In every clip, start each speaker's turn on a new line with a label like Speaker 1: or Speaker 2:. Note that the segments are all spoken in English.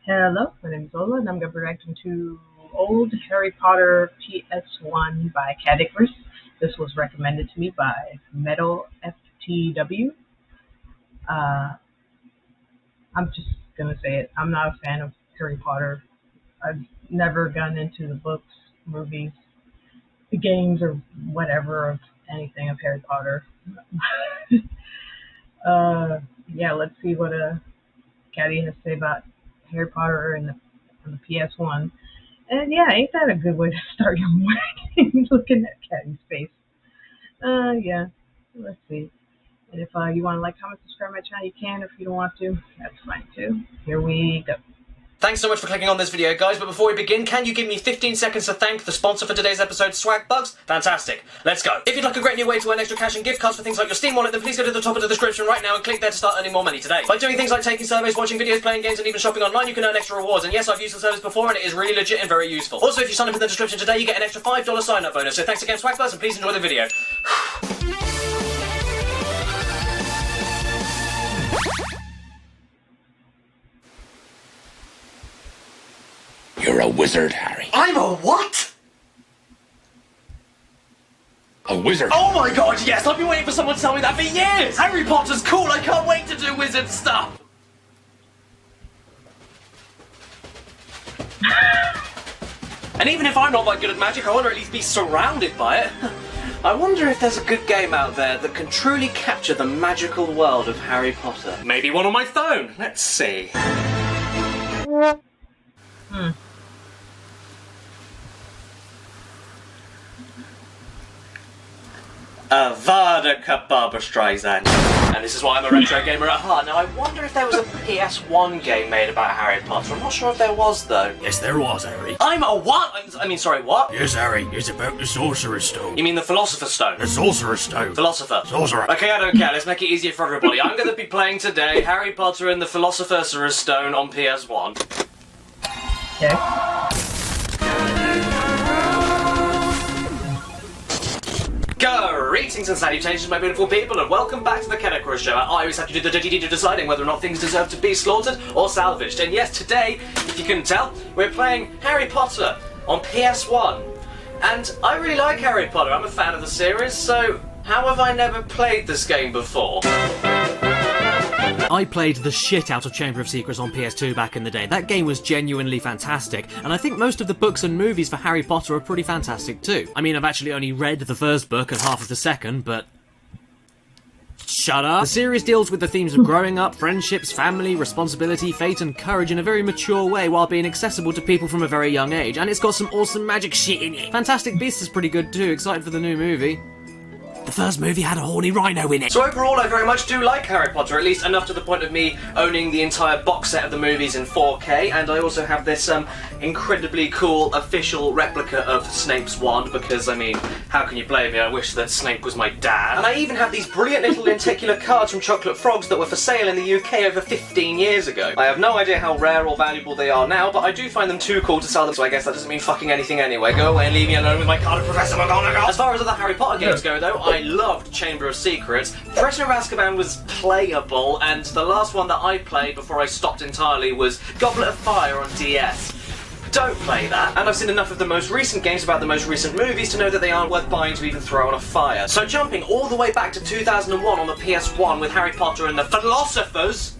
Speaker 1: Hello, my name is Ola, and I'm going to be reacting to Old Harry Potter PS1 by Caddicarus. This was recommended to me by Metal FTW. I'm just going to say it. I'm not a fan of Harry Potter. I've never gotten into the books, movies, the games, or whatever of anything of Harry Potter. Yeah, let's see what Caddy has to say about Harry Potter and the PS1. And yeah, ain't that a good way to start your morning? Looking at Caddy's face. Yeah, let's see. And if you want to like, comment, subscribe my channel, you can. If you don't want to, that's fine too. Here we go.
Speaker 2: Thanks so much for clicking on this video, guys, but before we begin, can you give me 15 seconds to thank the sponsor for today's episode, Swag Bugs? Fantastic. Let's go. If you'd like a great new way to earn extra cash and gift cards for things like your Steam wallet, then please go to the top of the description right now and click there to start earning more money today. By doing things like taking surveys, watching videos, playing games, and even shopping online, you can earn extra rewards. And yes, I've used the service before, and it is really legit and very useful. Also, if you sign up in the description today, you get an extra $5 sign-up bonus. So thanks again, Swag Bugs, and please enjoy the video.
Speaker 3: You're a wizard, Harry.
Speaker 2: I'm a what?
Speaker 3: A wizard?
Speaker 2: Oh my god, yes! I've been waiting for someone to tell me that for years! Harry Potter's cool, I can't wait to do wizard stuff! And even if I'm not that good at magic, I want to at least be surrounded by it. I wonder if there's a good game out there that can truly capture the magical world of Harry Potter. Maybe one on my phone. Let's see. Avada Kedavra Streisand. And this is why I'm a retro gamer at heart. Now, I wonder if there was a PS1 game made about Harry Potter. I'm not sure if there was, though.
Speaker 4: Yes, there was, Harry.
Speaker 2: I'm a what? Sorry, what?
Speaker 4: Yes, Harry, it's about the Sorcerer's Stone.
Speaker 2: You mean the Philosopher's Stone?
Speaker 4: The Sorcerer's Stone.
Speaker 2: Philosopher.
Speaker 4: Sorcerer.
Speaker 2: Okay, I don't care. Let's make it easier for everybody. I'm going to be playing today Harry Potter and the Philosopher's Stone on PS1.
Speaker 1: Okay.
Speaker 2: Greetings and salutations, my beautiful people, and welcome back to the Caddicarus show. I always have to do the dirty deed of deciding whether or not things deserve to be slaughtered or salvaged. And yes, today, if you couldn't tell, we're playing Harry Potter on PS1. And I really like Harry Potter. I'm a fan of the series, so how have I never played this game before?
Speaker 5: I played the shit out of Chamber of Secrets on PS2 back in the day. That game was genuinely fantastic, and I think most of the books and movies for Harry Potter are pretty fantastic too. I mean, I've actually only read the first book and half of the second, but... shut up. The series deals with the themes of growing up, friendships, family, responsibility, fate, and courage in a very mature way while being accessible to people from a very young age, and it's got some awesome magic shit in it. Fantastic Beasts is pretty good too, excited for the new movie. The first movie had a horny rhino in it.
Speaker 2: So overall, I very much do like Harry Potter, at least enough to the point of me owning the entire box set of the movies in 4K, and I also have this incredibly cool official replica of Snape's wand, because, I mean, how can you blame me? I wish that Snape was my dad. And I even have these brilliant little lenticular cards from Chocolate Frogs that were for sale in the UK over 15 years ago. I have no idea how rare or valuable they are now, but I do find them too cool to sell them, so I guess that doesn't mean fucking anything anyway. Go away and leave me alone with my card of Professor McGonagall. As far as other Harry Potter games go, though, I loved Chamber of Secrets. Prisoner of Azkaban was playable, and the last one that I played before I stopped entirely was Goblet of Fire on DS. Don't play that. And I've seen enough of the most recent games about the most recent movies to know that they aren't worth buying to even throw on a fire. So jumping all the way back to 2001 on the PS1 with Harry Potter and the Philosopher's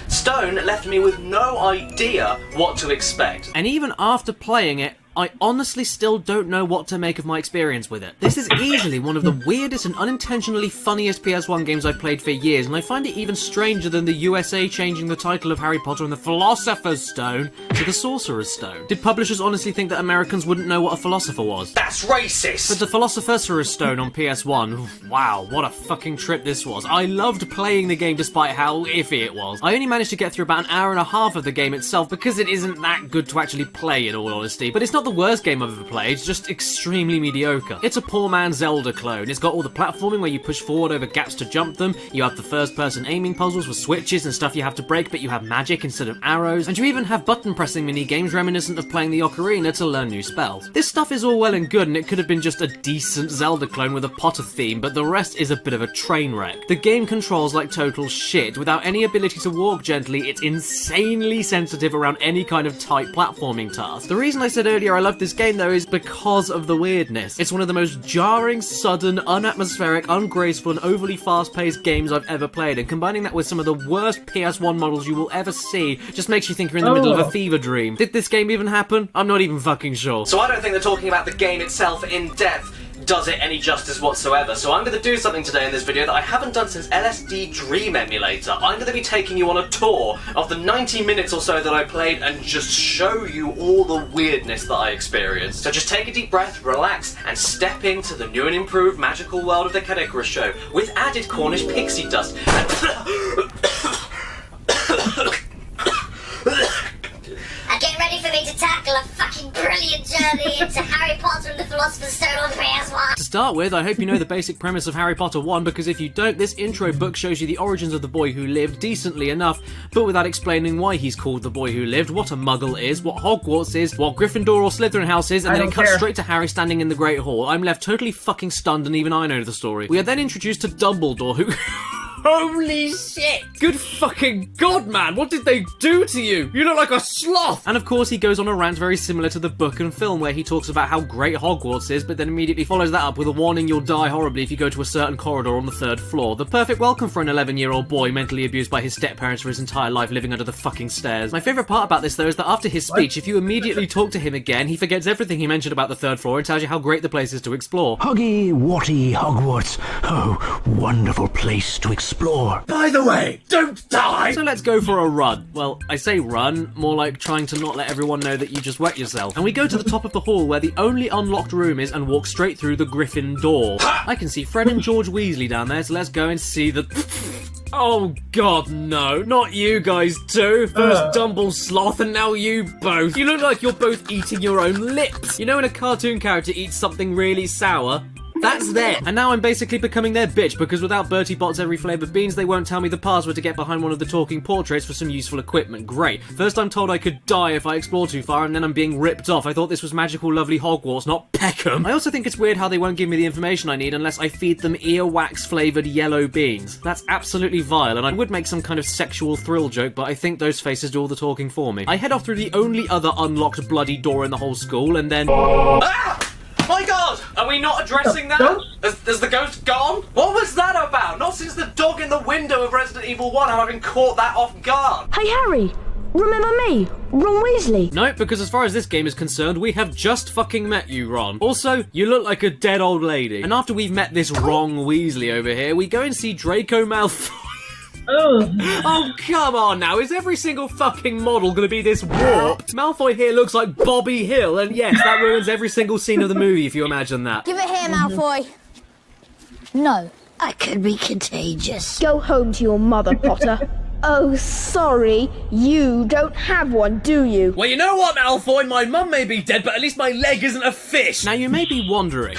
Speaker 2: Stone left me with no idea what to expect.
Speaker 5: And even after playing it, I honestly still don't know what to make of my experience with it. This is easily one of the weirdest and unintentionally funniest PS1 games I've played for years, and I find it even stranger than the USA changing the title of Harry Potter and the Philosopher's Stone to the Sorcerer's Stone. Did publishers honestly think that Americans wouldn't know what a philosopher was?
Speaker 2: That's racist!
Speaker 5: But the Philosopher's Stone on PS1, wow, what a fucking trip this was. I loved playing the game despite how iffy it was. I only managed to get through about an hour and a half of the game itself because it isn't that good to actually play, in all honesty, but it's not not the worst game I've ever played, just extremely mediocre. It's a poor man's Zelda clone. It's got all the platforming where you push forward over gaps to jump them, you have the first-person aiming puzzles with switches and stuff you have to break, but you have magic instead of arrows, and you even have button-pressing mini-games reminiscent of playing the ocarina to learn new spells. This stuff is all well and good, and it could have been just a decent Zelda clone with a Potter theme, but the rest is a bit of a train wreck. The game controls like total shit. Without any ability to walk gently, it's insanely sensitive around any kind of tight platforming task. The reason I said earlier I love this game though is because of the weirdness. It's one of the most jarring, sudden, unatmospheric, ungraceful and overly fast-paced games I've ever played, and combining that with some of the worst PS1 models you will ever see just makes you think you're in the middle of a fever dream. Did this game even happen? I'm not even fucking sure.
Speaker 2: So I don't think that talking about the game itself in depth does it any justice whatsoever. So I'm going to do something today in this video that I haven't done since LSD Dream Emulator. I'm going to be taking you on a tour of the 90 minutes or so that I played and just show you all the weirdness that I experienced. So just take a deep breath, relax, and step into the new and improved magical world of the Caddicarus show with added Cornish pixie dust
Speaker 6: And get ready for me to tackle a fucking brilliant journey into Harry Potter and the Philosopher's Stone on PS1.
Speaker 5: To start with, I hope you know the basic premise of Harry Potter 1, because if you don't, this intro book shows you the origins of the boy who lived decently enough, but without explaining why he's called the boy who lived, what a muggle is, what Hogwarts is, what Gryffindor or Slytherin house is, and then it cuts straight to Harry standing in the Great Hall. I'm left totally fucking stunned, and even I know the story. We are then introduced to Dumbledore, who... Holy shit! Good fucking god, man! What did they do to you? You look like a sloth! And of course he goes on a rant very similar to the book and film, where he talks about how great Hogwarts is, but then immediately follows that up with a warning you'll die horribly if you go to a certain corridor on the 3rd floor. The perfect welcome for an 11-year-old boy mentally abused by his step-parents for his entire life living under the fucking stairs. My favourite part about this though is that after his speech, if you immediately talk to him again, he forgets everything he mentioned about the 3rd floor and tells you how great the place is to explore.
Speaker 7: Huggy, watty Hogwarts. Oh, wonderful place to explore.
Speaker 4: By the way, don't die!
Speaker 5: So let's go for a run. Well, I say run, more like trying to not let everyone know that you just wet yourself. And we go to the top of the hall where the only unlocked room is and walk straight through the Griffin door. I can see Fred and George Weasley down there, so let's go and see the... Oh god, no. Not you guys too. First Dumble Sloth and now you both. You look like you're both eating your own lips. You know when a cartoon character eats something really sour? That's them. And now I'm basically becoming their bitch, because without Bertie Bott's every flavoured beans, they won't tell me the password to get behind one of the talking portraits for some useful equipment. Great. First I'm told I could die if I explore too far, and then I'm being ripped off. I thought this was magical, lovely Hogwarts, not Peckham. I also think it's weird how they won't give me the information I need unless I feed them earwax flavoured yellow beans. That's absolutely vile, and I would make some kind of sexual thrill joke, but I think those faces do all the talking for me. I head off through the only other unlocked bloody door in the whole school, and then...
Speaker 2: Ah! My god! Are we not addressing that? Has the ghost gone? What was that about? Not since the dog in the window of Resident Evil 1 have I been caught that off guard.
Speaker 8: Hey Harry, remember me? Ron Weasley?
Speaker 5: No, because as far as this game is concerned, we have just fucking met you, Ron. Also, you look like a dead old lady. And after we've met this wrong Weasley over here, we go and see Draco Malfoy. Oh, come on now. Is every single fucking model gonna be this warped? Malfoy here looks like Bobby Hill, and yes, that ruins every single scene of the movie if you imagine that.
Speaker 8: Give it here, Malfoy. No.
Speaker 6: I could be contagious.
Speaker 8: Go home to your mother, Potter. Oh, sorry. You don't have one, do you?
Speaker 5: Well, you know what, Malfoy? My mum may be dead, but at least my leg isn't a fish. Now, you may be wondering.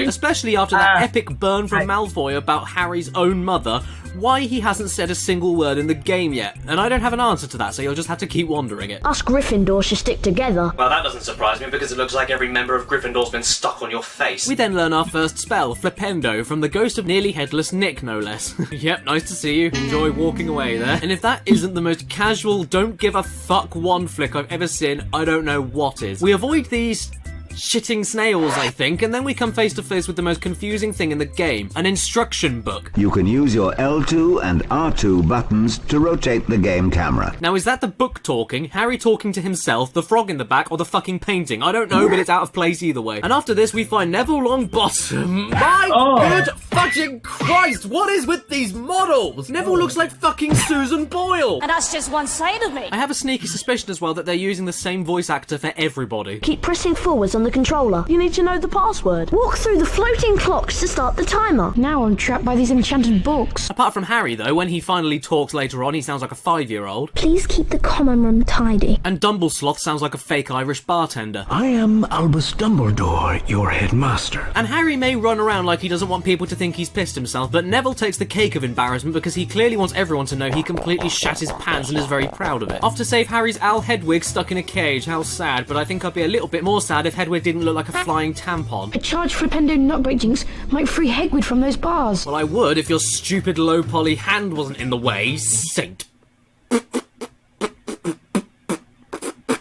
Speaker 5: Especially after that epic burn from Malfoy about Harry's own mother, why he hasn't said a single word in the game yet. And I don't have an answer to that, so you'll just have to keep wondering it.
Speaker 8: Us Gryffindors should stick together.
Speaker 2: Well, that doesn't surprise me, because it looks like every member of Gryffindor's been stuck on your face.
Speaker 5: We then learn our first spell, Flipendo, from the ghost of nearly headless Nick, no less. Yep, nice to see you. Enjoy walking away there. And if that isn't the most casual, don't give a fuck one flick I've ever seen, I don't know what is. We avoid these shitting snails, I think, and then we come face to face with the most confusing thing in the game, an instruction book.
Speaker 9: You can use your L2 and R2 buttons to rotate the game camera.
Speaker 5: Now, is that the book talking, Harry talking to himself, the frog in the back, or the fucking painting? I don't know, but it's out of place either way. And after this, we find Neville Longbottom. My good fucking Christ, what is with these models? Neville looks like fucking Susan Boyle.
Speaker 8: And that's just one side of me.
Speaker 5: I have a sneaky suspicion as well that they're using the same voice actor for everybody.
Speaker 8: Keep pressing forwards on the the controller. You need to know the password. Walk through the floating clocks to start the timer. Now I'm trapped by these enchanted books.
Speaker 5: Apart from Harry, though, when he finally talks later on, he sounds like a 5-year-old.
Speaker 8: Please keep the common room tidy.
Speaker 5: And Dumblesloth sounds like a fake Irish bartender.
Speaker 7: I am Albus Dumbledore, your headmaster.
Speaker 5: And Harry may run around like he doesn't want people to think he's pissed himself, but Neville takes the cake of embarrassment because he clearly wants everyone to know he completely shat his pants and is very proud of it. Off to save Harry's Al Hedwig stuck in a cage. How sad, but I think I'd be a little bit more sad if Hedwig didn't look like a flying tampon.
Speaker 8: A charge for appended nutbreak jinx might free Hagrid from those bars.
Speaker 5: Well, I would if your stupid low poly hand wasn't in the way, Saint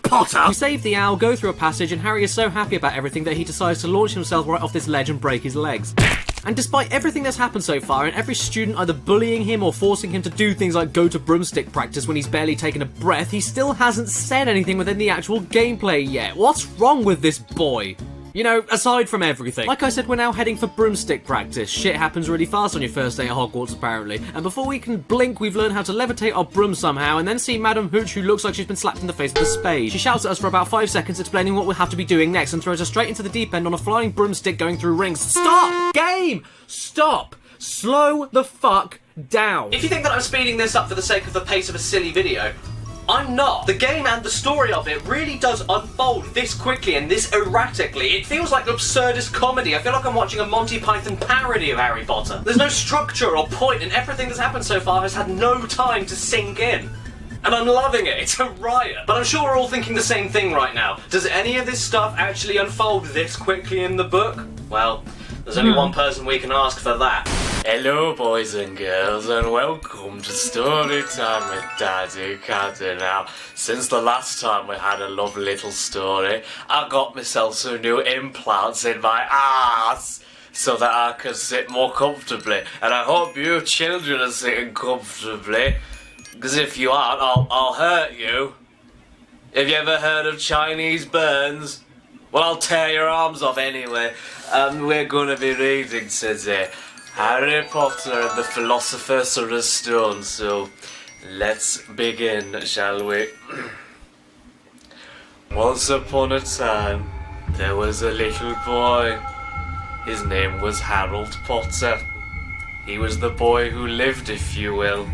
Speaker 5: Potter! We save the owl, go through a passage, and Harry is so happy about everything that he decides to launch himself right off this ledge and break his legs. And despite everything that's happened so far, and every student either bullying him or forcing him to do things like go to broomstick practice when he's barely taken a breath, he still hasn't said anything within the actual gameplay yet. What's wrong with this boy? You know, aside from everything. Like I said, we're now heading for broomstick practice. Shit happens really fast on your first day at Hogwarts, apparently. And before we can blink, we've learned how to levitate our broom somehow, and then see Madam Hooch, who looks like she's been slapped in the face with a spade. She shouts at us for about 5 seconds, explaining what we'll have to be doing next, and throws us straight into the deep end on a flying broomstick going through rings. Stop! Game! Stop! Slow the fuck down.
Speaker 2: If you think that I'm speeding this up for the sake of the pace of a silly video, I'm not. The game and the story of it really does unfold this quickly and this erratically. It feels like absurdist comedy. I feel like I'm watching a Monty Python parody of Harry Potter. There's no structure or point, and everything that's happened so far has had no time to sink in. And I'm loving it. It's a riot. But I'm sure we're all thinking the same thing right now. Does any of this stuff actually unfold this quickly in the book? Well, there's only one person we can ask for that.
Speaker 10: Hello boys and girls, and welcome to Story Time with Daddy Caddy. Now, since the last time we had a lovely little story, I got myself some new implants in my ass so that I can sit more comfortably, and I hope you children are sitting comfortably, because if you aren't, I'll hurt you. Have you ever heard of Chinese burns? Well, I'll tear your arms off anyway. We're going to be reading today Harry Potter and the Philosopher's Stone, so let's begin, shall we? Once upon a time, there was a little boy. His name was Harold Potter. He was the boy who lived, if you will.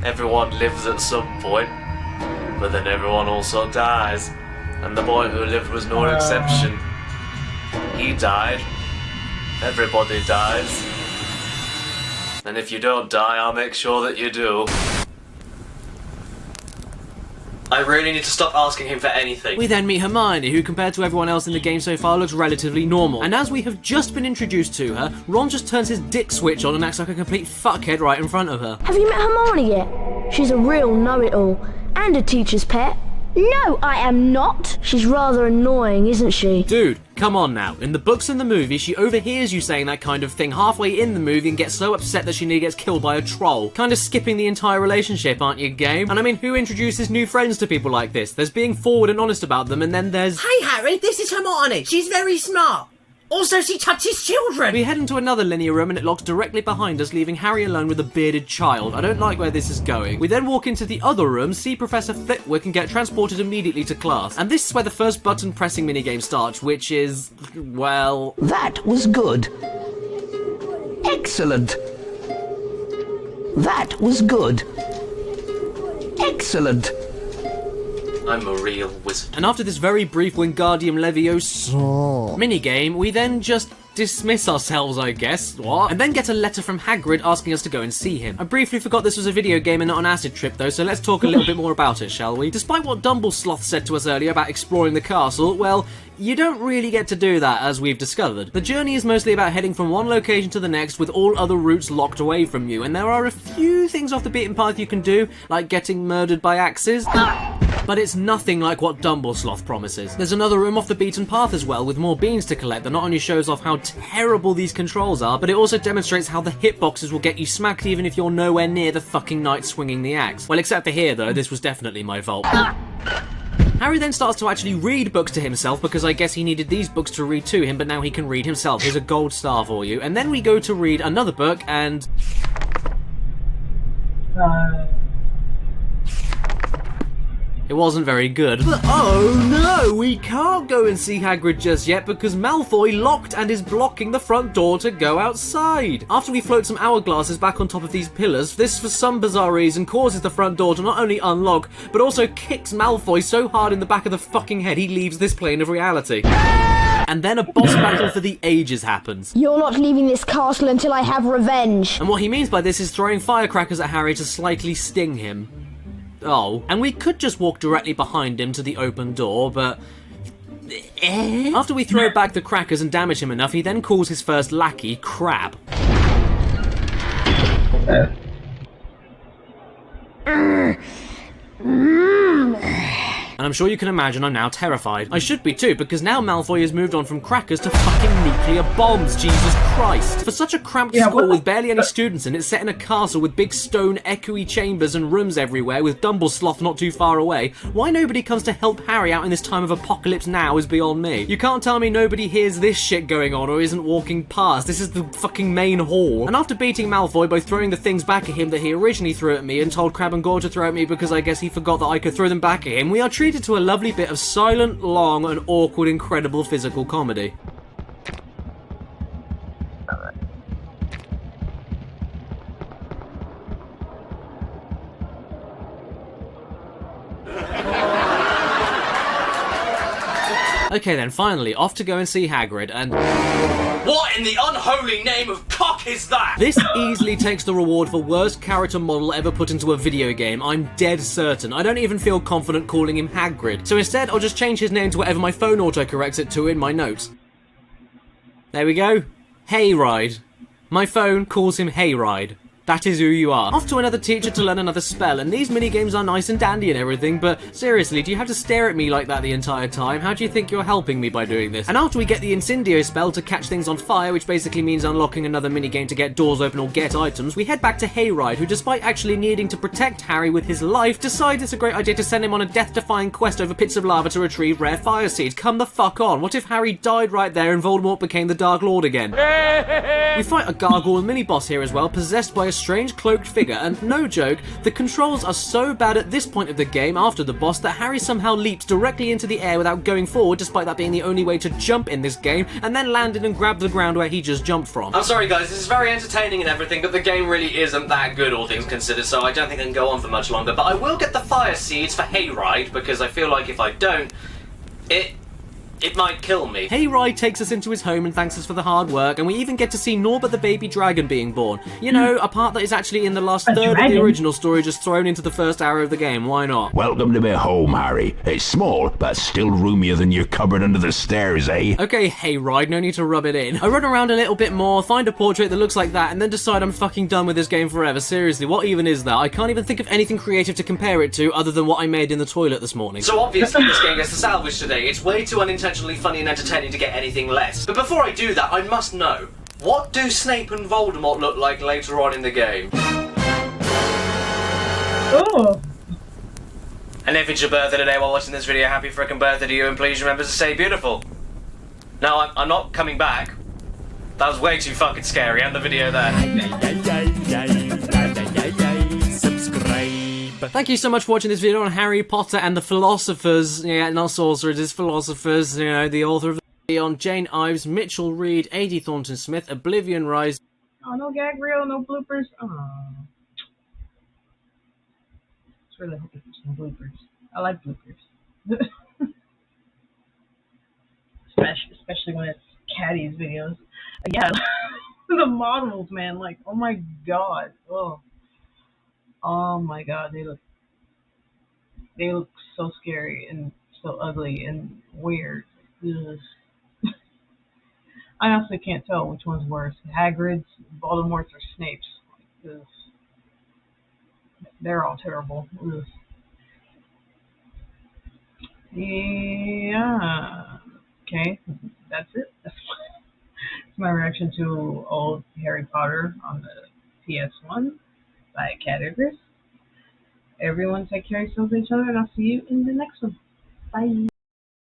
Speaker 10: Everyone lives at some point, but then everyone also dies, and the boy who lived was no exception. He died. Everybody dies. And if you don't die, I'll make sure that you do.
Speaker 2: I really need to stop asking him for anything.
Speaker 5: We then meet Hermione, who compared to everyone else in the game so far looks relatively normal. And as we have just been introduced to her, Ron just turns his dick switch on and acts like a complete fuckhead right in front of her.
Speaker 8: Have you met Hermione yet? She's a real know-it-all. And a teacher's pet. No, I am not. She's rather annoying, isn't she?
Speaker 5: Dude, come on now. In the books and the movie, she overhears you saying that kind of thing halfway in the movie and gets so upset that she nearly gets killed by a troll. Kind of skipping the entire relationship, aren't you, game? And I mean, who introduces new friends to people like this? There's being forward and honest about them, and then there's...
Speaker 11: Hey Harry, this is Hermione. She's very smart. Also, she touches children!
Speaker 5: We head into another linear room and it locks directly behind us, leaving Harry alone with a bearded child. I don't like where this is going. We then walk into the other room, see Professor Flitwick and get transported immediately to class. And this is where the first button pressing minigame starts, which is... well...
Speaker 7: That was good. Excellent. That was good. Excellent.
Speaker 2: I'm a real wizard.
Speaker 5: And after this very brief Wingardium Leviosa minigame, we then just dismiss ourselves, I guess. What? And then get a letter from Hagrid asking us to go and see him. I briefly forgot this was a video game and not an acid trip though, so let's talk a little bit more about it, shall we? Despite what Dumblesloth said to us earlier about exploring the castle, well, you don't really get to do that, as we've discovered. The journey is mostly about heading from one location to the next with all other routes locked away from you, and there are a few things off the beaten path you can do, like getting murdered by axes. But it's nothing like what Dumblesloth promises. There's another room off the beaten path as well, with more beans to collect that not only shows off how terrible these controls are, but it also demonstrates how the hitboxes will get you smacked even if you're nowhere near the fucking knight swinging the axe. Well, except for here though, this was definitely my fault. Harry then starts to actually read books to himself, because I guess he needed these books to read to him, but now he can read himself. Here's a gold star for you. And then we go to read another book, and... It wasn't very good. But oh no, we can't go and see Hagrid just yet because Malfoy locked and is blocking the front door to go outside. After we float some hourglasses back on top of these pillars, this for some bizarre reason causes the front door to not only unlock, but also kicks Malfoy so hard in the back of the fucking head he leaves this plane of reality. And then a boss battle for the ages happens.
Speaker 8: You're not leaving this castle until I have revenge.
Speaker 5: And what he means by this is throwing firecrackers at Harry to slightly sting him. Oh, and we could just walk directly behind him to the open door, but... After we throw back the crackers and damage him enough, he then calls his first lackey Crab. And I'm sure you can imagine I'm now terrified. I should be too, because now Malfoy has moved on from crackers to fucking nuclear bombs, Jesus Christ. For such a cramped school with barely any students in it, set in a castle with big stone echoey chambers and rooms everywhere, with Dumblesloth not too far away, why nobody comes to help Harry out in this time of apocalypse now is beyond me. You can't tell me nobody hears this shit going on or isn't walking past. This is the fucking main hall. And after beating Malfoy by throwing the things back at him that he originally threw at me and told Crabbe and Goyle to throw at me because I guess he forgot that I could throw them back at him, we are treated to a lovely bit of silent, long, and awkward, incredible physical comedy. Okay then, finally, off to go and see Hagrid, and...
Speaker 2: What in the unholy name of cock is that?
Speaker 5: This easily takes the reward for worst character model ever put into a video game, I'm dead certain. I don't even feel confident calling him Hagrid, so instead I'll just change his name to whatever my phone autocorrects it to in my notes. There we go. Hayride. My phone calls him Hayride. That is who you are. Off to another teacher to learn another spell, and these minigames are nice and dandy and everything, but seriously, do you have to stare at me like that the entire time? How do you think you're helping me by doing this? And after we get the Incendio spell to catch things on fire, which basically means unlocking another minigame to get doors open or get items, we head back to Hayride, who despite actually needing to protect Harry with his life, decides it's a great idea to send him on a death-defying quest over pits of lava to retrieve rare fire seeds. Come the fuck on. What if Harry died right there and Voldemort became the Dark Lord again? We fight a gargoyle mini-boss here as well, possessed by a strange cloaked figure, and no joke, the controls are so bad at this point of the game after the boss that Harry somehow leaps directly into the air without going forward, despite that being the only way to jump in this game, and then landed and grabbed the ground where he just jumped from.
Speaker 2: I'm sorry guys, this is very entertaining and everything, but the game really isn't that good, all things considered, so I don't think I can go on for much longer, but I will get the fire seeds for Hayride, because I feel like if I don't, it might kill me.
Speaker 5: Hayride takes us into his home and thanks us for the hard work, and we even get to see Norbert the baby dragon being born. You know, a part that is actually in the last third of the original story, just thrown into the first hour of the game. Why not?
Speaker 3: Welcome to my home, Harry. It's small, but still roomier than your cupboard under the stairs, eh?
Speaker 5: Okay, Hayride, no need to rub it in. I run around a little bit more, find a portrait that looks like that, and then decide I'm fucking done with this game forever. Seriously, what even is that? I can't even think of anything creative to compare it to other than what I made in the toilet this morning.
Speaker 2: So obviously this game gets the salvage today. It's way too unintentionally funny and entertaining to get anything less. But before I do that, I must know, what do Snape and Voldemort look like later on in the game?
Speaker 1: Oh.
Speaker 2: And if it's your birthday today while watching this video, happy frickin' birthday to you, and please remember to stay beautiful. No, I'm not coming back. That was way too fucking scary. End the video there.
Speaker 5: Thank you so much for watching this video on Harry Potter and the Philosophers, not sorcerers, it's philosophers, you know, the author of the video on Jane Ives, Mitchell Reed, A.D. Thornton Smith, Oblivion Rise.
Speaker 1: Oh, no gag reel, no bloopers. Oh. It's really hoping for some bloopers. I like bloopers. especially when it's Caddy's videos. Yeah, the models, man, like, oh my god. Oh my god, they look so scary and so ugly and weird. Ugh. I honestly can't tell which one's worse, Hagrid's, Voldemort's, or Snape's. Ugh. They're all terrible. Ugh. Yeah. Okay, that's it. That's my reaction to old Harry Potter on the PS1 by Caddicarus. Everyone take care of yourselves and each other, and I'll see you in the next one. Bye.